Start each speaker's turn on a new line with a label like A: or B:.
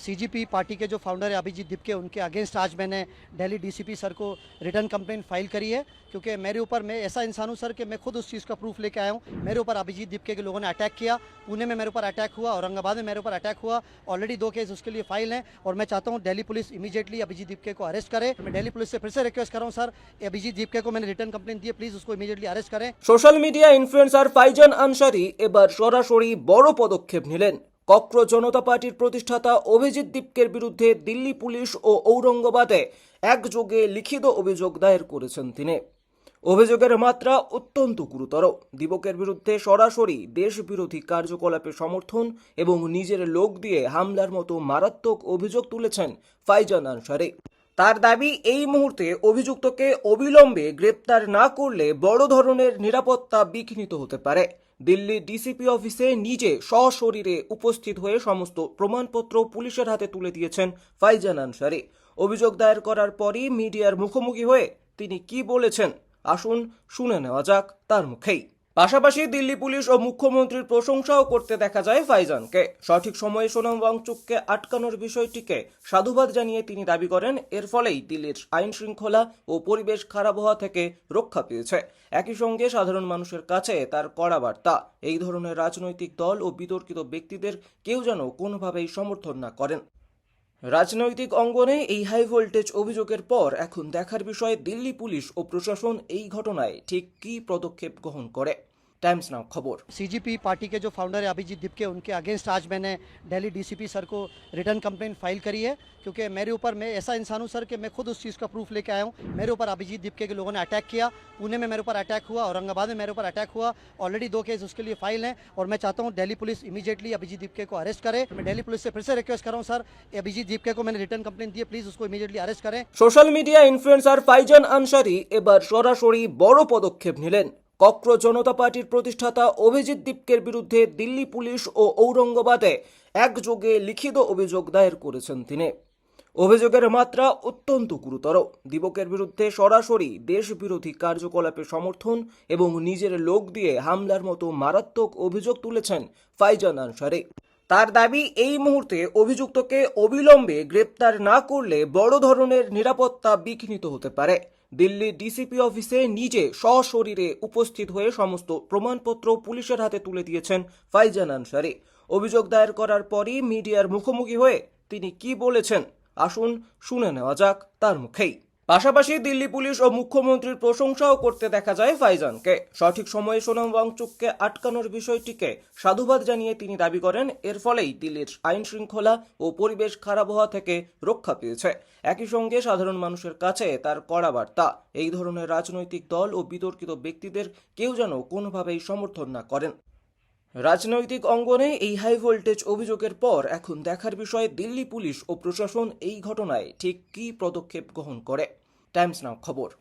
A: CGP party के जो founder है अभिजीत दीपके, उनके अगेंस्ट आज मैंने दिल्ली डीसीपी सर को रिटर्न कंप्लेंट फाइल करी है, क्योंकि मेरे ऊपर, मैं ऐसा इंसान हूँ सर कि मैं खुद उस चीज़ का प्रूफ लेके आया हूँ। मेरे ऊपर अभिजीत दीपके के लोगों ने अटैक किया, पुणे में मेरे ऊपर अटैक हुआ, औरंगाबाद में मेरे ऊपर अटैक हुआ। ऑलरेडी 2 केस उसके लिए फाइल हैं और मैं चाहता हूँ दिल्ली पुलिस इमीडिएटली अभिजीत दीपके को अरेस्ट करे। मैं दिल्ली पुलिस से फिर से रिक्वेस्ट कर रहा हूँ सर, अभिजीत दीपके को मैंने रिटर्न कंप्लेंट दी है, प्लीज़ उसको इमीडिएटली अरेस्ट करें।
B: Social media influencer Faizan Ansari এবার সরাসরি বড় পদক্ষেপ নিলেন। ককরোচ জনতা পার্টির প্রতিষ্ঠাতা অভিজিৎ দীপকের বিরুদ্ধে দিল্লি পুলিশ ও ঔরঙ্গাবাদে একযোগে লিখিত অভিযোগ দায়ের করেছেন তিনি। অভিযোগের মাত্রা অত্যন্ত গুরুতর। দীপকের বিরুদ্ধে সরাসরি দেশবিরোধী কার্যকলাপে সমর্থন এবং নিজের লোক দিয়ে হামলার মতো মারাত্মক অভিযোগ তুলেছেন ফাইজান আনসারি। তার দাবি, এই মুহূর্তে অভিযুক্তকে অবিলম্বে গ্রেপ্তার না করলে বড় ধরনের নিরাপত্তা বিঘ্নিত হতে পারে। দিল্লি ডিসিপি অফিসে নিজে সশরীরে উপস্থিত হয়ে সমস্ত প্রমাণপত্র পুলিশের হাতে তুলে দিয়েছেন ফাইজান আনসারি। অভিযোগ দায়ের করার পরই মিডিয়ার মুখোমুখি হয়ে তিনি কি বলেছেন, আসুন শুনে নেওয়া যাক তার মুখেই। পাশাপাশি দিল্লি পুলিশ ও মুখ্যমন্ত্রীর প্রশংসাও করতে দেখা যায় ফাইজানকে। সঠিক সময়ে সোনাম ওয়াংচুককে আটকানোর বিষয়টিকে সাধুবাদ জানিয়ে তিনি দাবি করেন, এর ফলেই দিল্লির আইন শৃঙ্খলা ও পরিবেশ খারাপ হওয়া থেকে রক্ষা পেয়েছে। একই সঙ্গে সাধারণ মানুষের কাছে তার কড়া বার্তা, এই ধরনের রাজনৈতিক দল ও বিতর্কিত ব্যক্তিদের কেউ যেন কোনোভাবেই সমর্থন না করেন। রাজনৈতিক অঙ্গনে এই হাই ভোল্টেজ অভিযোগের পর এখন দেখার বিষয় দিল্লি পুলিশ ও প্রশাসন এই ঘটনায় ঠিক কী পদক্ষেপ গ্রহণ করে। टाइम्स नाउ खबर।
A: सीजीपी पार्टी के जो फाउंडर है अभिजीत दीपके, उनके अगेंस्ट आज मैंने दिल्ली डीसीपी सर को रिटर्न कंप्लेंट फाइल करी है, क्योंकि मेरे ऊपर, मैं ऐसा इंसान हूँ सर कि मैं खुद उस चीज़ का प्रूफ लेके आया हूँ। मेरे ऊपर अभिजीत दीपके के लोगों ने अटैक किया, पुणे में मेरे ऊपर अटैक हुआ, औरंगाबाद में मेरे ऊपर अटैक हुआ। ऑलरेडी 2 केस उसके लिए फाइल हैं और मैं चाहता हूँ दिल्ली पुलिस इमीडिएटली अभिजीत दीपके को अरेस्ट करे। मैं दिल्ली पुलिस से फिर से रिक्वेस्ट कर रहा हूँ सर, अभिजीत दीपके को मैंने रिटर्न कंप्लेंट दी है, प्लीज़ उसको इमीडिएटली अरेस्ट करें।
B: Social media influencer Faizan Ansari এবার সরাসরি বড় পদক্ষেপ নিলেন। ককরোচ জনতা পার্টির প্রতিষ্ঠাতা অভিজিৎ দীপকের বিরুদ্ধে দিল্লি পুলিশ ও ঔরঙ্গাবাদে একযোগে লিখিত অভিযোগ দায়ের করেছেন তিনি। অভিযোগের মাত্রা অত্যন্ত গুরুতর। দীপকের বিরুদ্ধে সরাসরি দেশবিরোধী কার্যকলাপে সমর্থন এবং নিজের লোক দিয়ে হামলার মতো মারাত্মক অভিযোগ তুলেছেন ফাইজান আনসারি। তার দাবি, এই মুহূর্তে অভিযুক্তকে অবিলম্বে গ্রেপ্তার না করলে বড় ধরনের নিরাপত্তা বিঘ্নিত হতে পারে। দিল্লি ডিসিপি অফিসে নিজে সশরীরে উপস্থিত হয়ে সমস্ত প্রমাণপত্র পুলিশের হাতে তুলে দিয়েছেন ফাইজান আনসারি। অভিযোগ দায়ের করার পরই মিডিয়ার মুখোমুখি হয়ে তিনি কি বলেছেন, আসুন শুনে নেওয়া যাক তার মুখেই। পাশাপাশি দিল্লি পুলিশ ও মুখ্যমন্ত্রীর প্রশংসাও করতে দেখা যায় ফাইজানকে। সঠিক সময়ে সোনাম ওয়াংচুককে আটকানোর বিষয়টিকে সাধুবাদ জানিয়ে তিনি দাবি করেন, এর ফলেই দিল্লির আইন শৃঙ্খলা ও পরিবেশ খারাপ হওয়া থেকে রক্ষা পেয়েছে। একই সঙ্গে সাধারণ মানুষের কাছে তার কড়া বার্তা, এই ধরনের রাজনৈতিক দল ও বিতর্কিত ব্যক্তিদের কেউ যেন কোনোভাবেই সমর্থন না করেন। রাজনৈতিক অঙ্গনে এই হাই ভোল্টেজ অভিযোগের পর এখন দেখার বিষয় দিল্লি পুলিশ ও প্রশাসন এই ঘটনায় ঠিক কী পদক্ষেপ গ্রহণ করে। টাইমস নাও খবর।